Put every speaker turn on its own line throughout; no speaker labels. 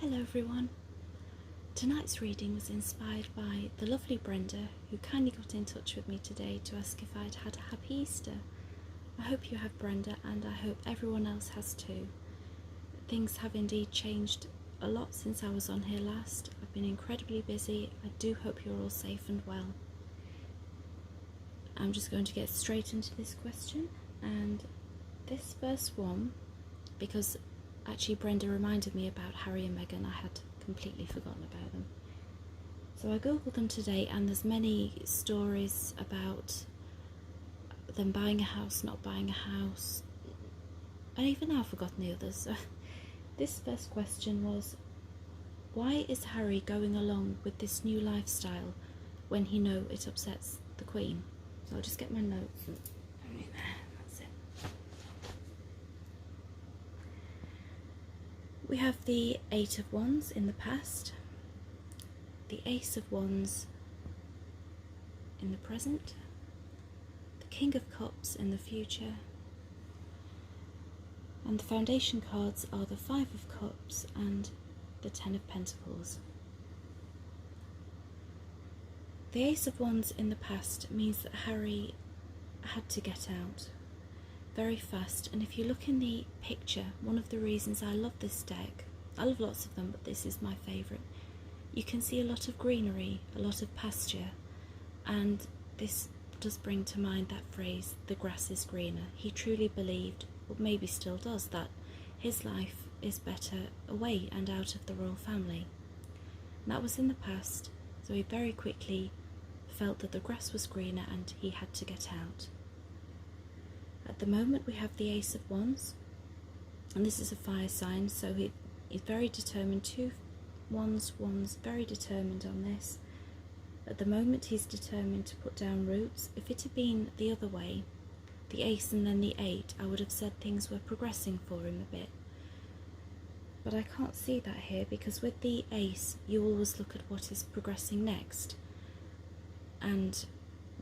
Hello everyone. Tonight's reading was inspired by the lovely Brenda, who kindly got in touch with me today to ask if I'd had a happy Easter. I hope you have, Brenda, and I hope everyone else has too. Things have indeed changed a lot since I was on here last. I've been incredibly busy. I do hope you're all safe and well. I'm just going to get straight into this question, and this first one, because actually Brenda reminded me about Harry and Meghan. I had completely forgotten about them. So I googled them today, and there's many stories about them buying a house, not buying a house, and even now I've forgotten the others. So this first question was, why is Harry going along with this new lifestyle when he knows it upsets the Queen? So I'll just get my notes. That's it. We have the Eight of Wands in the past, the Ace of Wands in the present, the King of Cups in the future, and the foundation cards are the Five of Cups and the Ten of Pentacles. The Ace of Wands in the past means that Harry had to get out very fast, and if you look in the picture, one of the reasons I love this deck, I love lots of them, but this is my favourite, you can see a lot of greenery, a lot of pasture, and this does bring to mind that phrase, the grass is greener. He truly believed, or maybe still does, that his life is better away and out of the royal family. And that was in the past, so he very quickly felt that the grass was greener and he had to get out. At the moment we have the Ace of Wands, and this is a fire sign, so he's very determined. Two wands, very determined on this. At the moment he's determined to put down roots. If it had been the other way, the Ace and then the Eight, I would have said things were progressing for him a bit. But I can't see that here, because with the Ace you always look at what is progressing next. And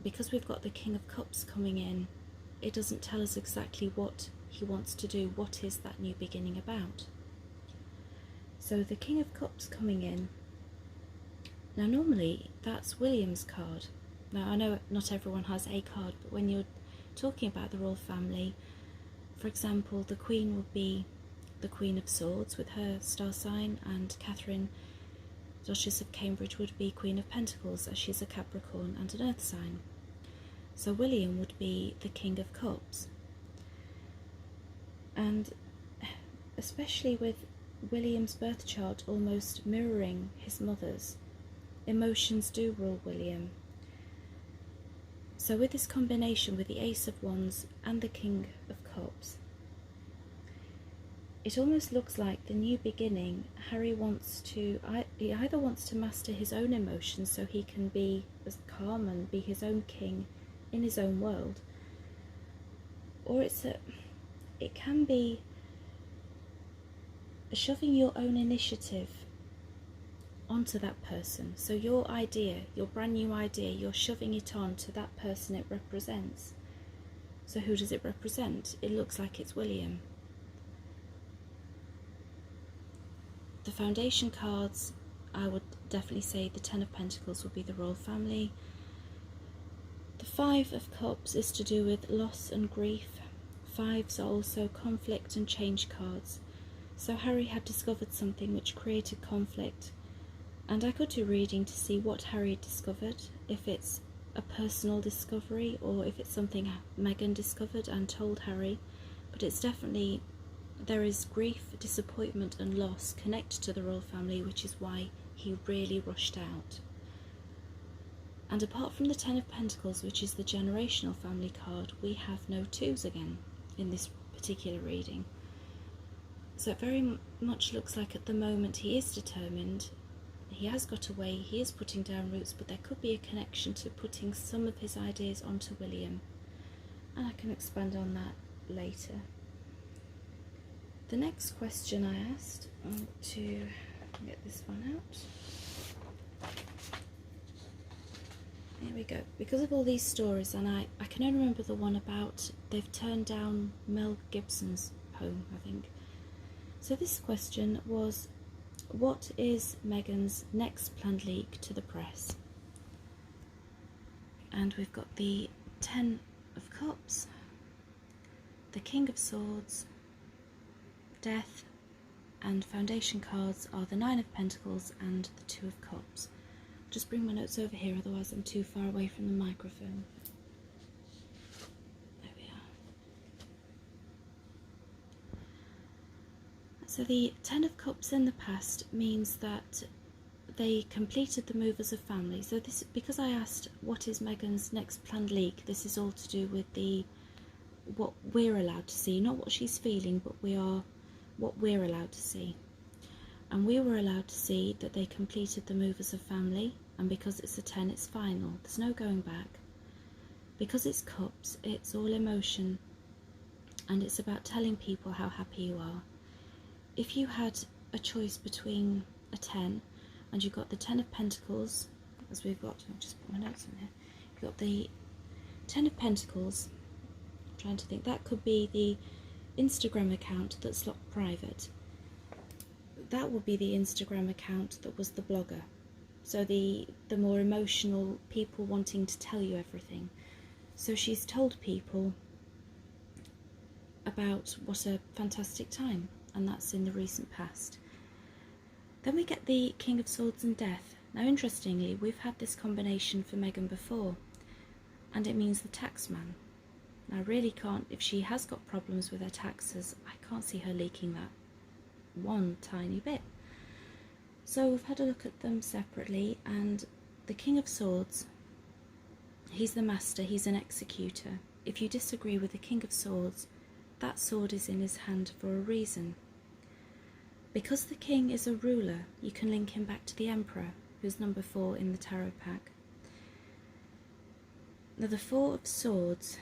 because we've got the King of Cups coming in, it doesn't tell us exactly what he wants to do. What is that new beginning about? So the King of Cups coming in. Now normally that's William's card. Now I know not everyone has a card, but when you're talking about the royal family, for example, the Queen would be the Queen of Swords with her star sign, and Catherine, Duchess of Cambridge, would be Queen of Pentacles, as she's a Capricorn and an earth sign. So William would be the King of Cups. And especially with William's birth chart almost mirroring his mother's, emotions do rule William. So with this combination with the Ace of Wands and the King of Cups, it almost looks like the new beginning. Harry wants to, he either wants to master his own emotions so he can be as calm and be his own king in his own world, or it can be shoving your own initiative onto that person. So your idea, your brand new idea, you're shoving it on to that person it represents. So who does it represent? It looks like it's William. The foundation cards, I would definitely say the Ten of Pentacles would be the royal family. The Five of Cups is to do with loss and grief. Fives are also conflict and change cards. So Harry had discovered something which created conflict, and I could do reading to see what Harry had discovered, if it's a personal discovery or if it's something Meghan discovered and told Harry, but it's definitely, there is grief, disappointment and loss connected to the royal family, which is why he really rushed out. And apart from the Ten of Pentacles, which is the generational family card, we have no twos again in this particular reading. So it very much looks like at the moment he is determined, he has got away, he is putting down roots, but there could be a connection to putting some of his ideas onto William. And I can expand on that later. The next question I asked, I want to get this one out. Here we go. Because of all these stories, and I can only remember the one about they've turned down Mel Gibson's home, I think. So this question was, What is Meghan's next planned leak to the press? And we've got the 10 of Cups, the King of Swords, Death, and foundation cards are the 9 of Pentacles and the 2 of Cups. Just bring my notes over here, otherwise I'm too far away from the microphone. There we are. So the 10 of Cups in the past means that they completed the move as a family. So this, because I asked what is Meghan's next planned leak, this is all to do with what we're allowed to see, not what she's feeling, but what we're allowed to see. And we were allowed to see that they completed the move as a family, and because it's a 10, it's final. There's no going back. Because it's Cups, it's all emotion, and it's about telling people how happy you are. If you had a choice between a 10 and you got the 10 of Pentacles, as we've got, I'll just put my notes in here, you've got the 10 of Pentacles, I'm trying to think, that could be the Instagram account that's locked private. That would be the Instagram account that was the blogger. So the more emotional people wanting to tell you everything. So she's told people about what a fantastic time, and that's in the recent past. Then we get the King of Swords and Death. Now interestingly, we've had this combination for Meghan before, and it means the tax man. Now I really can't, if she has got problems with her taxes, I can't see her leaking that one tiny bit. So we've had a look at them separately, and the King of Swords, he's the master, he's an executor. If you disagree with the King of Swords, that sword is in his hand for a reason. Because the king is a ruler, you can link him back to the Emperor, who's number 4 in the tarot pack. Now the 4 of Swords,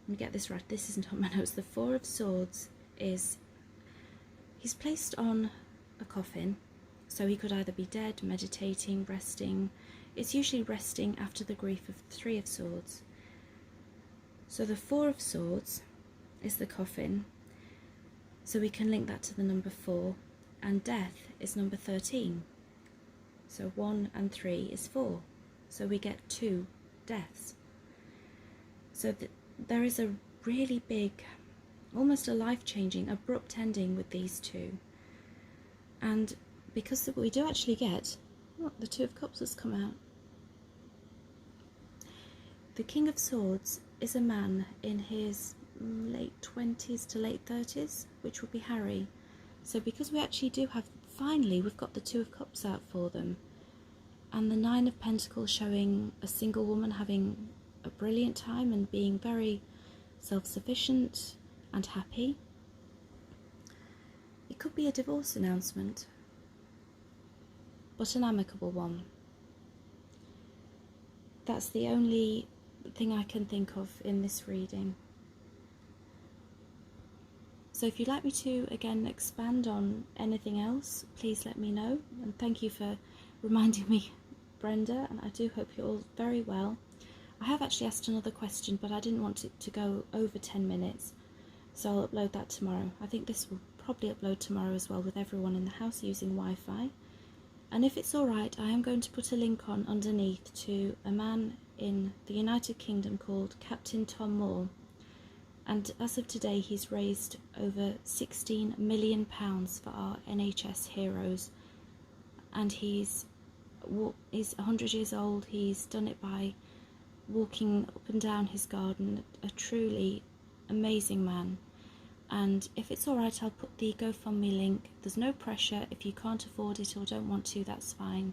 let me get this right, this isn't on my notes. The 4 of Swords is, he's placed on a coffin, so he could either be dead, meditating, resting. It's usually resting after the grief of the 3 of Swords. So the 4 of Swords is the coffin, so we can link that to the number 4, and Death is number 13. So 1 and 3 is 4, so we get 2 deaths. So there is a really big, almost a life-changing, abrupt ending with these two. And because we do actually get, oh, the 2 of Cups has come out. The King of Swords is a man in his late 20s to late 30s, which would be Harry. So because we actually do have, finally, we've got the 2 of Cups out for them, and the 9 of Pentacles showing a single woman having a brilliant time and being very self-sufficient and happy. It could be a divorce announcement, but an amicable one. That's the only thing I can think of in this reading. So if you'd like me to, again, expand on anything else, please let me know. And thank you for reminding me, Brenda, and I do hope you're all very well. I have actually asked another question, but I didn't want it to go over 10 minutes, so I'll upload that tomorrow. I think this will probably upload tomorrow as well, with everyone in the house using Wi-Fi. And if it's alright, I am going to put a link on underneath to a man in the United Kingdom called Captin Tom, and as of today he's raised over £16 million for our NHS heroes, and he's 100 years old. He's done it by walking up and down his garden, a truly amazing man. And if it's alright, I'll put the GoFundMe link. There's no pressure. If you can't afford it or don't want to, that's fine.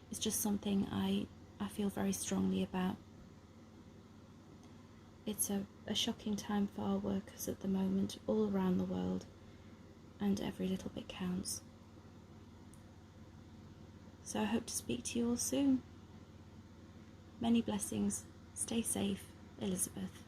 It's just something I feel very strongly about. It's a shocking time for our workers at the moment, all around the world, and every little bit counts. So I hope to speak to you all soon. Many blessings. Stay safe, Elizabeth.